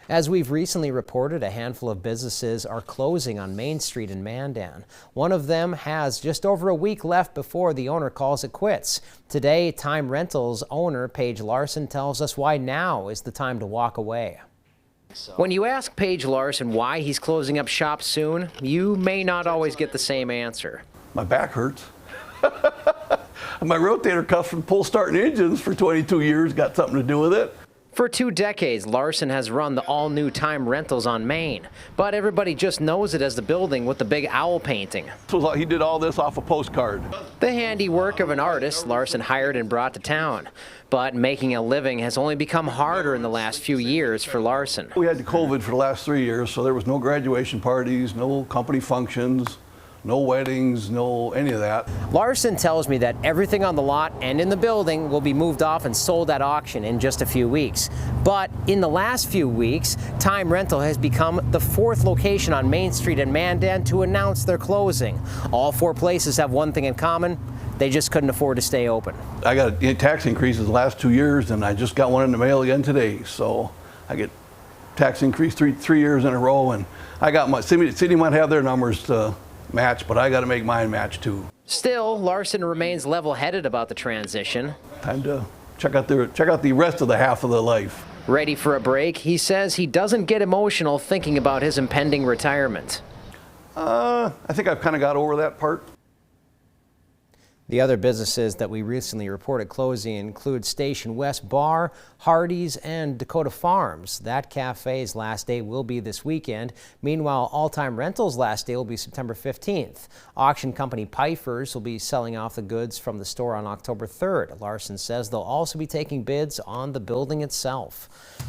As we've recently reported, a handful of businesses are closing on Main Street in Mandan. One of them has just over a week left before the owner calls it quits. Today, Time Rentals owner Paige Larson tells us why now is the time to walk away. When you ask Paige Larson why he's closing up shop soon, you may not always get the same answer. My back hurts. My rotator cuff from pull starting engines for 22 years got something to do with it. For 2 decades, Larson has run the all-new Time Rentals on Main, but everybody just knows it as the building with the big owl painting. So he did all this off a postcard. The handiwork of an artist Larson hired and brought to town. But making a living has only become harder in the last few years for Larson. We had the COVID for the last 3 years, so there was no graduation parties, no company functions, no weddings, no any of that. Larson tells me that everything on the lot and in the building will be moved off and sold at auction in just a few weeks. But in the last few weeks, Time Rental has become the 4th location on Main Street in Mandan to announce their closing. All 4 places have one thing in common: they just couldn't afford to stay open. I got tax increases the last 2 years, and I just got one in the mail again today. So I get tax increase three years in a row, and I got my city might have their numbers to match, but I got to make mine match too. Still, Larson remains level-headed about the transition. Time to check out the rest of the half of the life. Ready for a break, he says he doesn't get emotional thinking about his impending retirement. I think I've kind of got over that part. The other businesses that we recently reported closing include Station West Bar, Hardee's, and Dakota Farms. That cafe's last day will be this weekend. Meanwhile, All Time Rentals' last day will be September 15th. Auction company Pfeiffer's will be selling off the goods from the store on October 3rd. Larson says they'll also be taking bids on the building itself.